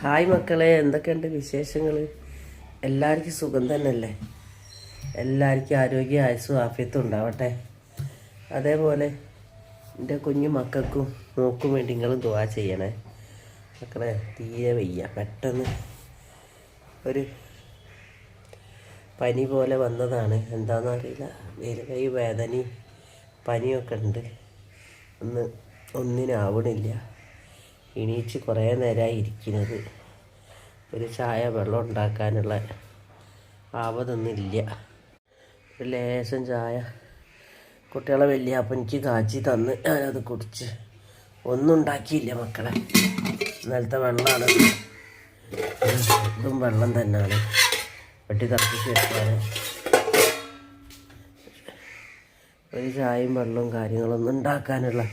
Hi മക്കളെ, എന്തൊക്കെയുണ്ട് വിശേഷങ്ങൾ? എല്ലാവർക്കും സുഖം തന്നെയല്ലേ? എല്ലാവർക്കും ആരോഗ്യ ആയുസ്സും ആഫിയത്തും ഉണ്ടാവട്ടെ. അതേപോലെ എൻ്റെ കുഞ്ഞു മക്കൾക്കും നോക്കും വേണ്ടി നിങ്ങളും ദുആ ചെയ്യണേ മക്കളെ. തീരെ വയ്യ, പെട്ടെന്ന് ഒരു പനി പോലെ വന്നതാണ്. എന്താണെന്നറിയില്ല, കൈ വേദനയും പനിയൊക്കെ ഉണ്ട്. ഒന്നിനാവണില്ല. എണീച്ച് കുറേ നേരമായി ഇരിക്കുന്നത്. ഒരു ചായ വെള്ളം ഉണ്ടാക്കാനുള്ള ആവതൊന്നുമില്ല. ഒരു ലേശം ചായ കുട്ടികളെ വലിയപ്പനിക്ക് കാച്ചി തന്ന് ഞാനത് കുടിച്ച്. ഒന്നും ഉണ്ടാക്കിയില്ല മക്കളെ. ഇന്നലത്തെ വെള്ളമാണ്, ഇതും വെള്ളം തന്നെയാണ്. വെട്ടി തിളപ്പിച്ച് വെച്ചാൽ ഒരു ചായയും വെള്ളവും കാര്യങ്ങളൊന്നും ഉണ്ടാക്കാനുള്ള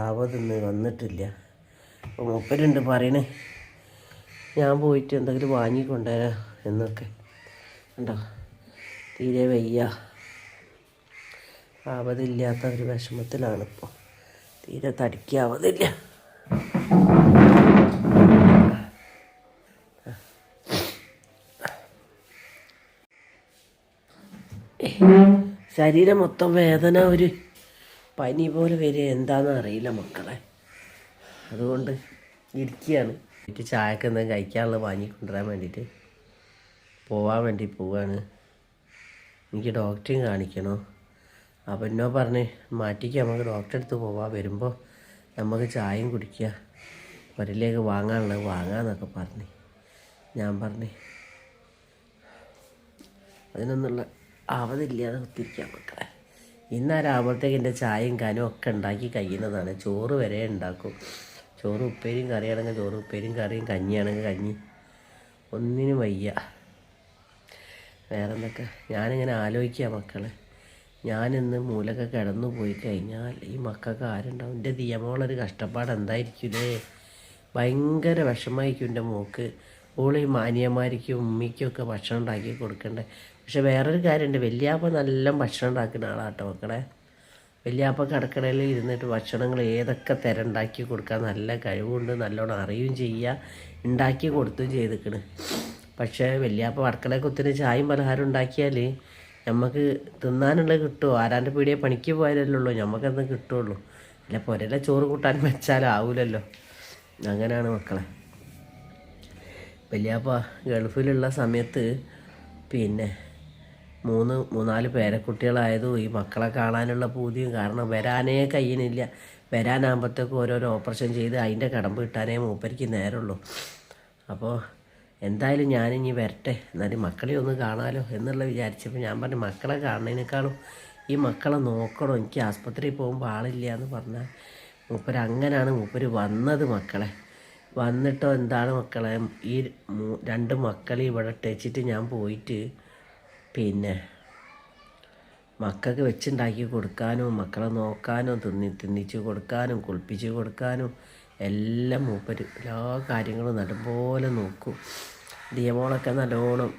ആവതൊന്നും വന്നിട്ടില്ല. അപ്പോൾ മൂപ്പരുണ്ട് പറയണേ ഞാൻ പോയിട്ട് എന്തെങ്കിലും വാങ്ങിക്കൊണ്ടുവരാം എന്നൊക്കെ. ഉണ്ടോ, തീരെ വയ്യ, ആവതില്ലാത്ത ഒരു വിഷമത്തിലാണിപ്പോൾ. തീരെ തടിക്കാവതില്ല. ശരീരം മൊത്തം വേദന, ഒരു പനി പോലെ വരിക. എന്താണെന്ന് അറിയില്ല മക്കളെ. അതുകൊണ്ട് ഇരിക്കുകയാണ്. വീട്ടിൽ ചായക്ക് എന്തെങ്കിലും കഴിക്കാനുള്ളത് വാങ്ങിക്കൊണ്ടുവരാൻ വേണ്ടിയിട്ട് പോവാൻ വേണ്ടി പോവാണ്. എനിക്ക് ഡോക്ടറെയും കാണിക്കണോ. അപ്പം എന്നോ പറഞ്ഞ് മാറ്റിക്ക് നമുക്ക് ഡോക്ടറെ അടുത്ത് പോവാം, വരുമ്പോൾ നമുക്ക് ചായയും കുടിക്കുക, വരലേക്ക് വാങ്ങാനുള്ളത് വാങ്ങാമെന്നൊക്കെ പറഞ്ഞ്. ഞാൻ പറഞ്ഞ് അതിനൊന്നുള്ള ആവതില്ലാതെ കുത്തിരിക്കാൻ മക്കളെ. ഇന്നാരാകുമ്പോഴത്തേക്ക് എൻ്റെ ചായയും കാനും ഒക്കെ ഉണ്ടാക്കി കഴിയുന്നതാണ്. ചോറ് വരെ ഉണ്ടാക്കും. ചോറ് ഉപ്പേരിയും കറിയാണെങ്കിൽ ചോറ്, ഉപ്പേരിയും കറിയും, കഞ്ഞിയാണെങ്കിൽ കഞ്ഞി. ഒന്നിനും വയ്യ. വേറെ എന്തൊക്കെ ഞാനിങ്ങനെ ആലോചിക്കുക മക്കളെ. ഞാനിന്ന് മൂലൊക്കെ കിടന്നു പോയി കഴിഞ്ഞാൽ ഈ മക്കൾക്ക് ആരുണ്ടാവും? എൻ്റെ ദിയമോളൊരു കഷ്ടപ്പാട് എന്തായിരിക്കില്ലേ? ഭയങ്കര വിഷമമായിരിക്കും എൻ്റെ മോക്ക്. ഓള് ഈ മാനിയന്മാർക്കും ഉമ്മിക്കും ഒക്കെ ഭക്ഷണം ഉണ്ടാക്കി കൊടുക്കണ്ടേ. പക്ഷെ വേറൊരു കാര്യമുണ്ട്, വലിയാപ്പ നല്ല ഭക്ഷണം ഉണ്ടാക്കുന്ന ആളാട്ടോ മക്കളെ. വലിയാപ്പ കടക്കടയിൽ ഇരുന്നിട്ട് ഭക്ഷണങ്ങൾ ഏതൊക്കെ തരം ഉണ്ടാക്കി കൊടുക്കാൻ നല്ല കഴിവുണ്ട്, നല്ലോണം അറിയുകയും ചെയ്യുക, ഉണ്ടാക്കി കൊടുത്തും ചെയ്തിക്കണ്. പക്ഷേ വലിയാപ്പ അടുക്കളയിൽ കുത്തിന് ചായയും പലഹാരം ഉണ്ടാക്കിയാൽ നമുക്ക് തിന്നാനുള്ളത് കിട്ടുമോ? ആരാൻ്റെ പീടിയെ പണിക്ക് പോയാലല്ലേ ഉള്ളൂ നമുക്കന്ന് കിട്ടുള്ളൂ. അല്ല പുരയിലെ ചോറ് കൂട്ടാൻ വെച്ചാലാവൂലല്ലോ. അങ്ങനെയാണ് മക്കളെ. വലിയാപ്പ ഗൾഫിലുള്ള സമയത്ത് പിന്നെ മൂന്നാല് പേരക്കുട്ടികളായതും ഈ മക്കളെ കാണാനുള്ള പൂതിയും കാരണം വരാനേ കഴിയണില്ല. വരാനാകുമ്പോഴത്തേക്കും ഓരോരോ ഓപ്പറേഷൻ ചെയ്ത് അതിൻ്റെ കടമ്പ് കിട്ടാനേ മൂപ്പരിക്ക് നേരമുള്ളൂ. അപ്പോൾ എന്തായാലും ഞാനിനി വരട്ടെ, എന്നാലും മക്കളെ ഒന്ന് കാണാമല്ലോ എന്നുള്ള വിചാരിച്ചപ്പോൾ ഞാൻ പറഞ്ഞു മക്കളെ കാണുന്നതിനേക്കാളും ഈ മക്കളെ നോക്കണം, എനിക്ക് ആസ്പത്രിയിൽ പോകുമ്പോൾ ആളില്ല എന്ന് പറഞ്ഞാൽ മൂപ്പര് അങ്ങനെയാണ് മൂപ്പര് വന്നത് മക്കളെ. വന്നിട്ടോ എന്താണ് മക്കളെ, ഈ രണ്ട് മക്കളെ ഇവിടെ ഇട്ടേച്ചിട്ട് ഞാൻ പോയിട്ട് പിന്നെ മക്കൾക്ക് വെച്ചുണ്ടാക്കി കൊടുക്കാനും മക്കളെ നോക്കാനും തിന്നിച്ച് കൊടുക്കാനും കുളിപ്പിച്ച് കൊടുക്കാനും എല്ലാം മൂപ്പര് എല്ലാ കാര്യങ്ങളും നല്ലപോലെ നോക്കും. ദിയമോളൊക്കെ നല്ലോണം,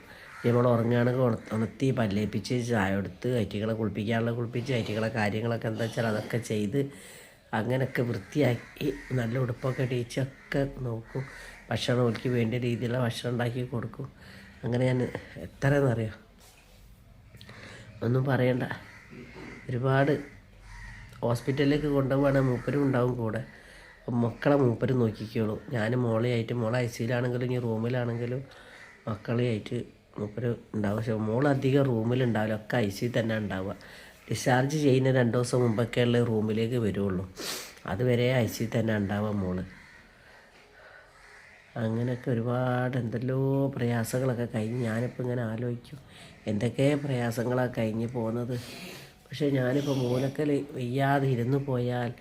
ദിയമോൾ ഉറങ്ങുകയാണെങ്കിൽ ഉണർത്തി പല്ലേപ്പിച്ച് ചായ കൊടുത്ത് ഐറ്റികളെ കുളിപ്പിക്കാനുള്ള കുളിപ്പിച്ച് ഐറ്റികളെ കാര്യങ്ങളൊക്കെ എന്താ വെച്ചാൽ അതൊക്കെ ചെയ്ത് അങ്ങനെയൊക്കെ വൃത്തിയാക്കി നല്ല ഉടുപ്പൊക്കെ ഇടിച്ചൊക്കെ നോക്കും. ഭക്ഷണം ഓൽക്ക് വേണ്ട രീതിയിലുള്ള ഭക്ഷണം ഉണ്ടാക്കി കൊടുക്കും. അങ്ങനെ ഞാൻ എത്രയെന്നറിയാം, ഒന്നും പറയണ്ട. ഒരുപാട് ഹോസ്പിറ്റലിലേക്ക് കൊണ്ടുപോകണ മൂപ്പരും ഉണ്ടാവും കൂടെ. അപ്പം മക്കളെ മൂപ്പര് നോക്കിക്കോളൂ. ഞാൻ മോളെയായിട്ട്, മോളെ ഐസിയിലാണെങ്കിലും ഇനി റൂമിലാണെങ്കിലും മക്കളെയായിട്ട് മൂപ്പര് ഉണ്ടാവും. പക്ഷേ മോളധികം റൂമിലുണ്ടാവില്ല, ഒക്കെ ഐസിയിൽ തന്നെ ഉണ്ടാവുക. ഡിസ്ചാർജ് ചെയ്യുന്ന 2 ദിവസം മുമ്പൊക്കെയുള്ള റൂമിലേക്ക് വരുള്ളൂ. അതുവരെ ഐസിയിൽ തന്നെ ഉണ്ടാവുക മോള്. അങ്ങനെയൊക്കെ ഒരുപാട് എന്തെല്ലോ പ്രയാസങ്ങളൊക്കെ കഴിഞ്ഞ് ഞാനിപ്പോൾ ഇങ്ങനെ ആലോചിക്കും എന്തൊക്കെ പ്രയാസങ്ങളാണ് കഴിഞ്ഞ് പോകുന്നത്. പക്ഷേ ഞാനിപ്പോൾ മൂലക്കൽ വയ്യാതെ ഇരുന്ന് പോയാൽ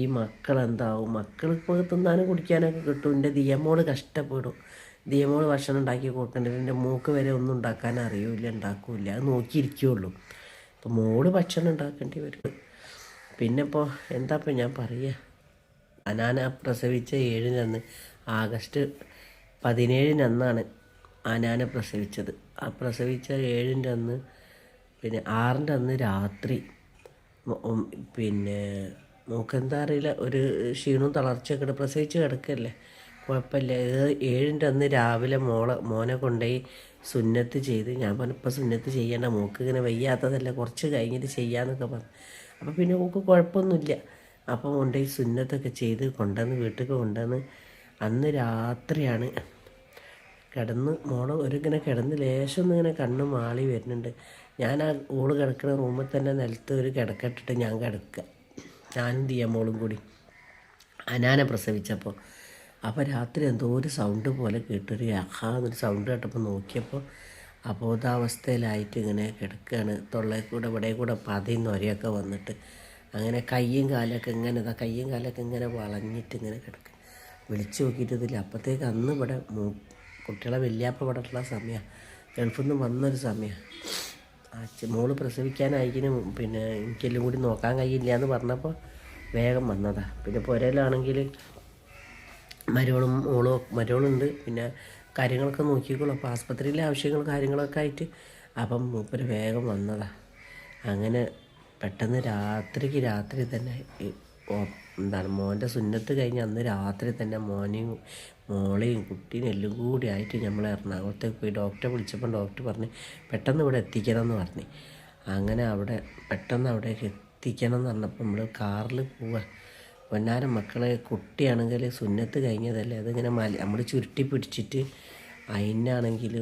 ഈ മക്കളെന്താവും? മക്കൾക്ക് തിന്നാനും കുടിക്കാനൊക്കെ കിട്ടും. എൻ്റെ ദിയമോള് കഷ്ടപ്പെടും. ദിയമോള് ഭക്ഷണം ഉണ്ടാക്കി കൊടുക്കേണ്ടത് എൻ്റെ മൂക്ക് വരെ ഒന്നും ഉണ്ടാക്കാൻ അറിയില്ല, ഉണ്ടാക്കില്ല, അത് നോക്കിയിരിക്കുകയുള്ളൂ. അപ്പോൾ മോള് ഭക്ഷണം ഉണ്ടാക്കേണ്ടി വരും. പിന്നെ ഇപ്പോൾ എന്താ ഇപ്പം ഞാൻ പറയുക, അനാന പ്രസവിച്ച 7-ന് ആഗസ്റ്റ് 17-ന് അനാനെ പ്രസവിച്ചത്. ആ പ്രസവിച്ച 7-ൻ്റെ അന്ന് പിന്നെ 6-ൻ്റെ അന്ന് രാത്രി പിന്നെ മോക്കെന്താ അറിയില്ല, ഒരു ക്ഷീണവും തളർച്ചയൊക്കെ പ്രസവിച്ച് കിടക്കല്ലേ. കുഴപ്പമില്ല. ഇത് 7ൻ്റെ അന്ന് രാവിലെ മോനെ കൊണ്ടുപോയി സുന്നത്ത് ചെയ്ത്. ഞാൻ പറഞ്ഞു ഇപ്പം സുന്നത്ത് ചെയ്യണ്ട, മോക്ക് ഇങ്ങനെ വയ്യാത്തതല്ല, കുറച്ച് കഴിഞ്ഞിട്ട് ചെയ്യാമെന്നൊക്കെ പറഞ്ഞു. അപ്പോൾ പിന്നെ മോക്ക് കുഴപ്പമൊന്നുമില്ല. അപ്പം കൊണ്ടുപോയി സുന്നത്തൊക്കെ ചെയ്ത് കൊണ്ടുവന്ന് വീട്ടിലേക്ക് കൊണ്ടുവന്ന് അന്ന് രാത്രിയാണ് ഇങ്ങനെ കിടന്ന് ലേശം ഇങ്ങനെ കണ്ണ് മാളി വരുന്നുണ്ട്. ഞാൻ ആ ഓള് കിടക്കുന്ന റൂമിൽ തന്നെ നിലത്ത് ഒരു കിടക്കട്ടിട്ട് ഞാൻ കിടക്കുക, ഞാനും ദിയമോളും കൂടി അനാനെ പ്രസവിച്ചപ്പോൾ. അപ്പോൾ രാത്രി എന്തോ ഒരു സൗണ്ട് പോലെ കേട്ടൊരു എന്നൊരു സൗണ്ട് കേട്ടപ്പോൾ നോക്കിയപ്പോൾ അബോധാവസ്ഥയിലായിട്ട് ഇങ്ങനെ കിടക്കുകയാണ്. തൊള്ളയിൽ കൂടെ ഇവിടെ കൂടെ പതയും നൊരയൊക്കെ വന്നിട്ട് അങ്ങനെ കയ്യും കാലൊക്കെ ഇങ്ങനെ വളഞ്ഞിട്ട് ഇങ്ങനെ കിടക്കുക. വിളിച്ചു നോക്കിയിട്ടില്ല. അപ്പോഴത്തേക്ക് അന്ന് ഇവിടെ കുട്ടികളെ വല്യാപ്പ ഇവിടെ ഉള്ള സമയമാണ്, ഗൾഫിൽ നിന്ന് വന്നൊരു സമയമാണ്. മോള് പ്രസവിക്കാനായിരിക്കും, പിന്നെ എനിക്കെല്ലാം കൂടി നോക്കാൻ കഴിയില്ല എന്ന് പറഞ്ഞപ്പോൾ വേഗം വന്നതാണ്. പിന്നെ പുരയിലാണെങ്കിൽ മരോളുണ്ട്, പിന്നെ കാര്യങ്ങളൊക്കെ നോക്കിക്കോളും. അപ്പോൾ ആസ്പത്രിയിലെ ആവശ്യങ്ങൾ കാര്യങ്ങളൊക്കെ ആയിട്ട് അപ്പം മൂപ്പര് വേഗം വന്നതാണ്. അങ്ങനെ പെട്ടെന്ന് രാത്രി തന്നെ മോൻ്റെ സുന്നത്ത് കഴിഞ്ഞ് അന്ന് രാത്രി തന്നെ മോളെയും കുട്ടീനും എല്ലാം കൂടി ആയിട്ട് നമ്മൾ എറണാകുളത്തേക്ക് പോയി ഡോക്ടറെ വിളിച്ചപ്പോൾ ഡോക്ടർ പറഞ്ഞ് പെട്ടെന്ന് ഇവിടെ എത്തിക്കണം എന്ന് പറഞ്ഞു. അങ്ങനെ പെട്ടെന്ന് അവിടേക്ക് എത്തിക്കണം എന്ന് പറഞ്ഞപ്പോൾ നമ്മൾ കാറിൽ പോവുക. പൊന്നാരം മക്കളെ, കുട്ടിയാണെങ്കിൽ സുന്നത്ത് കഴിഞ്ഞതല്ലേ, അതിങ്ങനെ നമ്മൾ ചുരുട്ടി പിടിച്ചിട്ട് അതിനാണെങ്കിൽ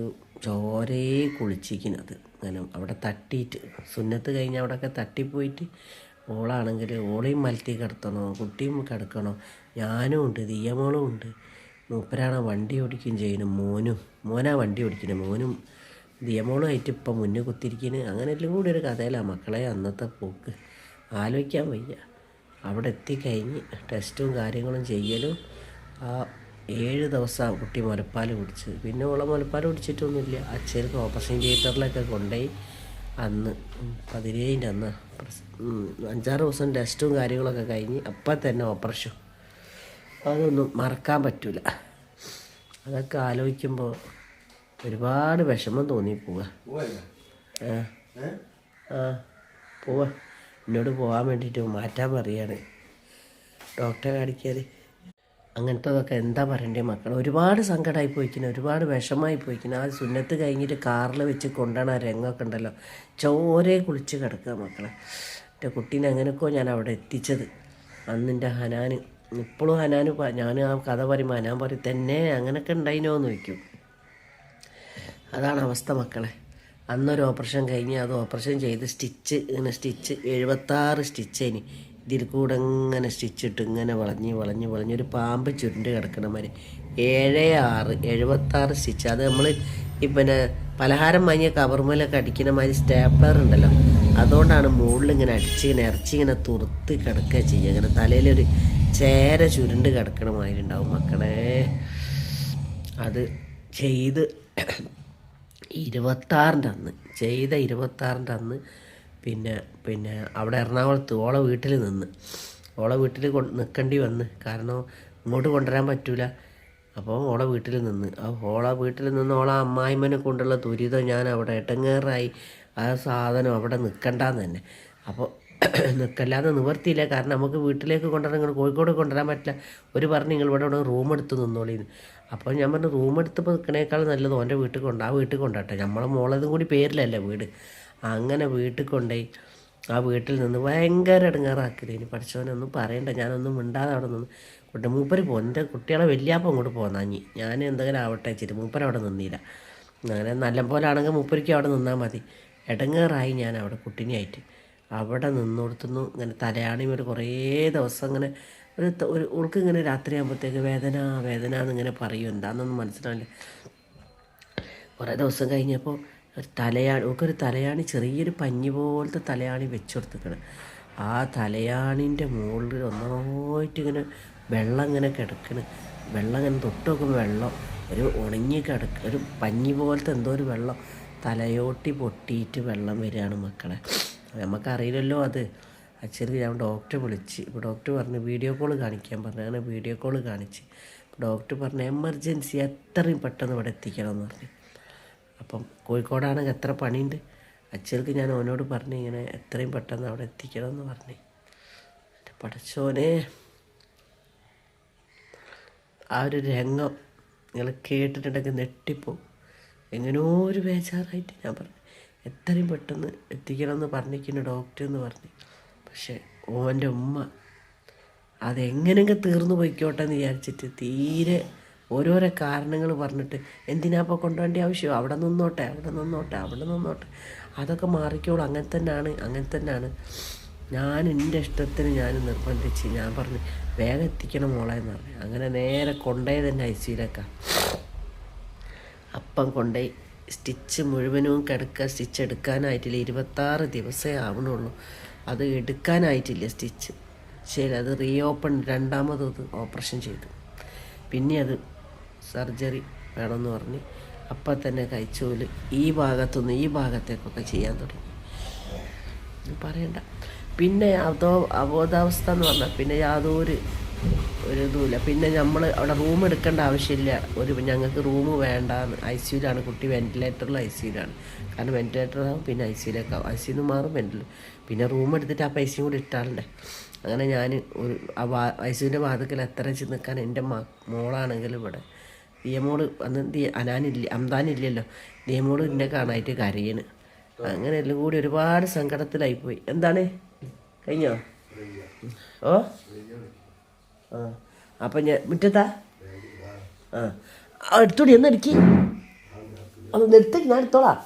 ചോരയെ കുളിച്ചിരിക്കുന്നത്. അങ്ങനെ അവിടെ തട്ടിയിട്ട് സുന്നത്ത് കഴിഞ്ഞ് അവിടെയൊക്കെ തട്ടിപ്പോയിട്ട് ഓളാണെങ്കിൽ ഓളെയും മലത്തി കിടത്തണോ, കുട്ടിയും കിടക്കണോ. ഞാനും ഉണ്ട്, ദിയമോളും ഉണ്ട്. മൂപ്പരാണ് വണ്ടി ഓടിക്കുകയും ചെയ്യുന്നു. മോനാ വണ്ടി ഓടിക്കുന്നത്. മോനും ദിയമോളും ആയിട്ട് ഇപ്പം മുന്നേ കുത്തിരിക്കുന്നു. അങ്ങനെ എല്ലാം കൂടി ഒരു കഥയിലാണ് മക്കളെ അന്നത്തെ പോക്ക്. ആലോചിക്കാൻ വയ്യ. അവിടെ എത്തിക്കഴിഞ്ഞ് ടെസ്റ്റും കാര്യങ്ങളും ചെയ്യലും 7 ദിവസം കുട്ടി മുലപ്പാൽ കുടിച്ച്. പിന്നെ ഓളെ മുലപ്പാൽ കുടിച്ചിട്ടൊന്നുമില്ല. അച്ഛർക്ക് ഓപ്പറേഷൻ തിയേറ്ററിലൊക്കെ കൊണ്ടുപോയി. അന്ന് 17ൻ്റെ അന്ന് 5-6 ദിവസം ടെസ്റ്റും കാര്യങ്ങളൊക്കെ കഴിഞ്ഞ് അപ്പം തന്നെ ഓപ്പറേഷൻ. അതൊന്നും മറക്കാൻ പറ്റില്ല. അതൊക്കെ ആലോചിക്കുമ്പോൾ ഒരുപാട് വിഷമം തോന്നിപ്പോവുക. പോവാ, എന്നോട് പോകാൻ വേണ്ടിയിട്ട് മാറ്റാൻ പറയുകയാണ് ഡോക്ടറെ കാണിക്കാൻ. അങ്ങനത്തതൊക്കെ എന്താ പറയണ്ടേ മക്കൾ. ഒരുപാട് സങ്കടമായി പോയിക്കുന്നത്, ഒരുപാട് വിഷമമായി പോയിക്കുന്നത്. ആ സുന്നത്ത് കഴിഞ്ഞിട്ട് കാറിൽ വെച്ച് കൊണ്ടുപോകണ ആ രംഗമൊക്കെ ഉണ്ടല്ലോ, ചോരയെ കുളിച്ച് കിടക്കുക മക്കളെ. എൻ്റെ കുട്ടീനെ എങ്ങനെയൊക്കെയോ ഞാൻ അവിടെ എത്തിച്ചത്. അന്ന് എൻ്റെ ഹനാൻ ഇപ്പോഴും ഞാൻ ആ കഥ പറയുമ്പോൾ ഹനാൻ പറയും തന്നെ അങ്ങനെയൊക്കെ ഉണ്ടായിനോ എന്ന് ചോദിക്കും. അതാണ് അവസ്ഥ മക്കളെ. അന്നൊരു ഓപ്പറേഷൻ കഴിഞ്ഞ് അത് ഓപ്പറേഷൻ ചെയ്ത് സ്റ്റിച്ച് 76 സ്റ്റിച്ചേന്. ഇതിൽ കൂടെ ഇങ്ങനെ സ്റ്റിച്ചിട്ട് ഇങ്ങനെ വളഞ്ഞ് ഒരു പാമ്പ് ചുരുണ്ട് കിടക്കണ മാതിരി 76 സ്റ്റിച്ച്. അത് നമ്മൾ പിന്നെ പലഹാരം വാങ്ങിയ കവർമേലൊക്കെ അടിക്കുന്ന മാതിരി സ്റ്റാപ്ലർ ഉണ്ടല്ലോ, അതുകൊണ്ടാണ് മുകളിൽ ഇങ്ങനെ ഇറച്ചി ഇങ്ങനെ തുറുത്ത് കിടക്കുക ചെയ്യുക. ഇങ്ങനെ തലയിലൊരു ചേര ചുരുണ്ട് കിടക്കണ മാതിരി ഉണ്ടാവും മക്കളെ. അത് ചെയ്ത് 26ൻ്റെ അന്ന് പിന്നെ അവിടെ എറണാകുളത്ത് ഓളെ വീട്ടിൽ നിൽക്കേണ്ടി വന്ന്. കാരണം ഇങ്ങോട്ട് കൊണ്ടുവരാൻ പറ്റൂല. അപ്പോൾ ഓളെ വീട്ടിൽ നിന്ന് ഓളെ അമ്മായിമ്മനെ കൊണ്ടുള്ള ദുരിതം ഞാൻ അവിടെ ഇടങ്ങേറായി. ആ സാധനം അവിടെ നിൽക്കണ്ടെന്ന് തന്നെ. അപ്പോൾ നിൽക്കല്ലാതെ നിവർത്തിയില്ല. കാരണം നമുക്ക് വീട്ടിലേക്ക് കൊണ്ടുവരാൻ, കോഴിക്കോട് കൊണ്ടുവരാൻ പറ്റില്ല. പറഞ്ഞ് നിങ്ങൾ ഇവിടെ റൂം എടുത്ത് നിന്നോളിന്ന്. അപ്പോൾ ഞാൻ പറഞ്ഞു റൂം എടുത്തപ്പോൾ നിൽക്കണേക്കാൾ നല്ലത് ഓൻ്റെ വീട്ടിൽ കൊണ്ടാട്ടെ, നമ്മളെ മോളതും കൂടി പേരിലല്ലേ വീട്. അങ്ങനെ വീട്ടിൽ കൊണ്ടുപോയി ആ വീട്ടിൽ നിന്ന് ഭയങ്കര ഇടങ്ങാറാക്കില്ല. ഇനി പഠിച്ചവനൊന്നും പറയണ്ട, ഞാനൊന്നും മിണ്ടാതെ അവിടെ നിന്ന് മൂപ്പര് എൻ്റെ കുട്ടികളെ വലിയപ്പം അങ്ങോട്ട് പോന്നാഞ്ഞി. ഞാൻ എന്തെങ്കിലും ആവട്ടെ വെച്ചിട്ട് മൂപ്പര് അവിടെ നിന്നില്ല. അങ്ങനെ നല്ല പോലെ ആണെങ്കിൽ മൂപ്പരിക്കും അവിടെ നിന്നാൽ മതി. ഇടങ്ങേറായി ഞാൻ അവിടെ കുട്ടീനെയായിട്ട് അവിടെ നിന്നോടുത്തുന്നു. ഇങ്ങനെ തലയാണി ഒരു കുറേ ദിവസം ഇങ്ങനെ ഒരു ഉൾക്ക് ഇങ്ങനെ രാത്രിയാകുമ്പോഴത്തേക്ക് വേദന എന്നിങ്ങനെ പറയും. എന്താണെന്നൊന്നും മനസ്സിലാവില്ല. കുറേ ദിവസം കഴിഞ്ഞപ്പോൾ ഒരു തലയാണി ചെറിയൊരു പഞ്ഞി പോലത്തെ തലയാണി വെച്ച് കൊടുത്തിക്കണം. ആ തലയാണിൻ്റെ മുകളിൽ ഒന്നായിട്ട് ഇങ്ങനെ വെള്ളം ഇങ്ങനെ കിടക്കണം. വെള്ളം ഇങ്ങനെ തൊട്ട് നോക്കുമ്പോൾ വെള്ളം ഒരു ഉണങ്ങി ഒരു പഞ്ഞി പോലത്തെ എന്തോ ഒരു വെള്ളം തലയോട്ടി പൊട്ടിയിട്ട് വെള്ളം വരികയാണ് മക്കളെ. നമുക്കറിയില്ലല്ലോ അത്. അച്ഛർക്ക് ഞാൻ ഡോക്ടറെ വിളിച്ച്. ഇപ്പോൾ ഡോക്ടർ പറഞ്ഞ് വീഡിയോ കോൾ കാണിക്കാൻ പറഞ്ഞു. അങ്ങനെ വീഡിയോ കോൾ കാണിച്ച്. ഡോക്ടർ പറഞ്ഞ് എമർജൻസി എത്രയും പെട്ടെന്ന് ഇവിടെ എത്തിക്കണമെന്ന് പറഞ്ഞു. അപ്പം കോഴിക്കോടാണെങ്കിൽ എത്ര പണിയുണ്ട്. അച്ഛർക്ക് ഞാൻ അവനോട് പറഞ്ഞു ഇങ്ങനെ എത്രയും പെട്ടെന്ന് അവിടെ എത്തിക്കണമെന്ന് പറഞ്ഞു. എൻ്റെ പടച്ചോനെ, ആ ഒരു രംഗം നിങ്ങൾ കേട്ടിട്ടുണ്ടെങ്കിൽ നെട്ടിപ്പോവും. എങ്ങനെയോ ഒരു ബേജാറായിട്ട് ഞാൻ പറഞ്ഞു എത്രയും പെട്ടെന്ന് എത്തിക്കണമെന്ന് പറഞ്ഞിരിക്കുന്നു ഡോക്ടർ എന്ന് പറഞ്ഞ്. പക്ഷേ ഓൻ്റെ ഉമ്മ അതെങ്ങനെയെങ്കിലും തീർന്നു പോയിക്കോട്ടെ എന്ന് വിചാരിച്ചിട്ട് തീരെ ഓരോരോ കാരണങ്ങൾ പറഞ്ഞിട്ട് എന്തിനാ ഇപ്പോൾ കൊണ്ടുപോകേണ്ട ആവശ്യം, അവിടെ നിന്നോട്ടെ അതൊക്കെ മാറിക്കോളും, അങ്ങനെ തന്നെയാണ്. ഞാൻ എൻ്റെ ഇഷ്ടത്തിന് ഞാൻ നിർബന്ധിച്ച് ഞാൻ പറഞ്ഞു വേഗം എത്തിക്കണം മോളെ എന്ന് പറഞ്ഞു. അങ്ങനെ നേരെ കൊണ്ടുപോയി തന്നെ ICUയിലേക്കാണ്. അപ്പം കൊണ്ടുപോയി സ്റ്റിച്ച് മുഴുവനും കിടക്കുക. സ്റ്റിച്ച് എടുക്കാനായിട്ടില്ല, 26 ദിവസമേ ആവണുള്ളൂ. അത് എടുക്കാനായിട്ടില്ല സ്റ്റിച്ച്. ശരി, അത് റീഓപ്പൺ രണ്ടാമത് ഓപ്പറേഷൻ ചെയ്തു. പിന്നെ അത് സർജറി വേണമെന്ന് പറഞ്ഞ് അപ്പം തന്നെ കഴിച്ചോല് ഈ ഭാഗത്തുനിന്ന് ഈ ഭാഗത്തേക്കൊക്കെ ചെയ്യാൻ തുടങ്ങി. പറയണ്ട. പിന്നെ അബോധാവസ്ഥ എന്ന് പറഞ്ഞാൽ പിന്നെ യാതൊരു ഇതുമില്ല. പിന്നെ നമ്മൾ അവിടെ റൂം എടുക്കേണ്ട ആവശ്യമില്ല. ഞങ്ങൾക്ക് റൂം വേണ്ടാന്ന്. ICUയിലാണ് കുട്ടി, വെൻറ്റിലേറ്ററിൽ ICUയിലാണ്. കാരണം വെൻറ്റിലേറ്ററാകും പിന്നെ ICUയിലേക്കാവും. ICUന്ന് മാറും വെൻറ്റിലേറ്റർ. പിന്നെ റൂം എടുത്തിട്ട് ആ പൈസയും കൂടി ഇട്ടാളുണ്ട്. അങ്ങനെ ഞാൻ ഒരു ICUവിൻ്റെ വാതിക്കൽ എത്ര വെച്ച് നിൽക്കാൻ എൻ്റെ മോളാണെങ്കിലും ഇവിടെ ദിയമോള് അന്ന് അംദാനില്ലല്ലോ, ദിയമോള് എന്നെ കാണാനായിട്ട് കരയണ്. അങ്ങനെ എല്ലാം കൂടി ഒരുപാട് സങ്കടത്തിലായിപ്പോയി. എന്താണ് കഴിഞ്ഞോ? ഓ ആ അപ്പം ഞാൻ മുറ്റത്താ എടുത്തോടി ഒന്ന് എടുക്കി ഒന്ന് എടുത്തേക്ക്, ഞാൻ എടുത്തോളാം.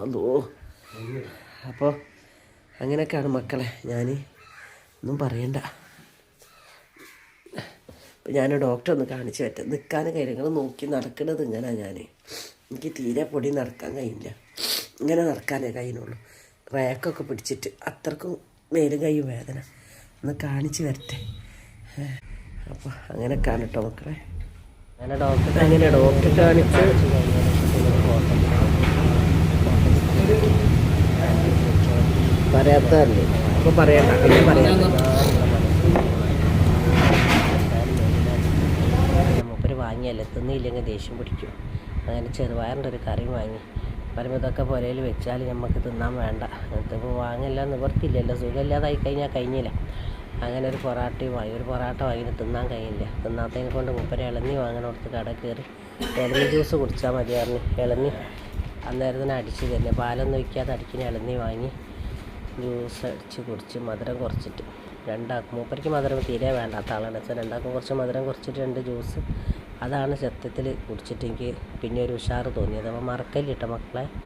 അതോ അപ്പോൾ അങ്ങനെയൊക്കെയാണ് മക്കളെ. ഞാൻ ഒന്നും പറയണ്ട. ഇപ്പം ഞാൻ ഡോക്ടറെ ഒന്ന് കാണിച്ച് പറ്റും. നിൽക്കാൻ കാര്യങ്ങൾ നോക്കി നടക്കുന്നത് ഇങ്ങനെയാണ്. എനിക്ക് തീരെ പൊടി നടക്കാൻ കഴിയില്ല. ഇങ്ങനെ നടക്കാനേ കഴിയുന്നുള്ളൂ. റാക്കൊക്കെ പിടിച്ചിട്ട് അത്രക്കും മേലും കൈയും വേദന. ഒന്ന് കാണിച്ച് വരട്ടെ. അപ്പോൾ അങ്ങനെയൊക്കെയാണ് കേട്ടോ മക്കളെ. അങ്ങനെ ഡോക്ടറെ കാണിച്ച് പറയാത്തതല്ലേ അപ്പോൾ പറയണ്ട, പിന്നെ പറയാം. മൂപ്പര് വാങ്ങിയല്ലേ, തിന്നില്ലെങ്കിൽ ദേഷ്യം പിടിക്കും. അങ്ങനെ ചെറുപയറിൻ്റെ ഒരു കറിയും വാങ്ങി. പറയുമ്പോൾ ഇതൊക്കെ പുരയിൽ വെച്ചാൽ നമുക്ക് തിന്നാൻ വേണ്ട, ഇതിപ്പോൾ വാങ്ങില്ല, നിവർത്തിയില്ലല്ലോ, സുഖമില്ലാതായി കഴിഞ്ഞാൽ കഴിഞ്ഞില്ല. അങ്ങനെ ഒരു പൊറാട്ടയും വാങ്ങി. ഒരു പൊറാട്ട വാങ്ങിയിട്ട് തിന്നാൻ കഴിയില്ല. തിന്നാത്തതിനെ കൊണ്ട് മൂപ്പര് ഇളന്നി വാങ്ങണോടത്ത് കട കയറി ഇളന്നി ജ്യൂസ് കുടിച്ചാൽ മതിയായിരുന്നു. ഇളന്നി അന്നേരത്തിന് അടിച്ച് തന്നെ, പാലൊന്നും വയ്ക്കാതെ അടിക്കുന്ന ഇളന്നി വാങ്ങി ജ്യൂസ് അടിച്ച് കുടിച്ച് മധുരം കുറച്ചിട്ട് മൂപ്പർക്ക് മധുരം തീരെ വേണ്ടാത്ത ആളാണ്. വെച്ചാൽ രണ്ടാൾക്കും കുറച്ച് മധുരം കുറച്ചിട്ട് 2 ജ്യൂസ്. അതാണ് സത്യത്തിൽ കുടിച്ചിട്ട് എനിക്ക് പിന്നെ ഒരു ഉഷാറ് തോന്നിയത്. അപ്പോൾ മറക്കല്ലിട്ടോ മക്കളെ.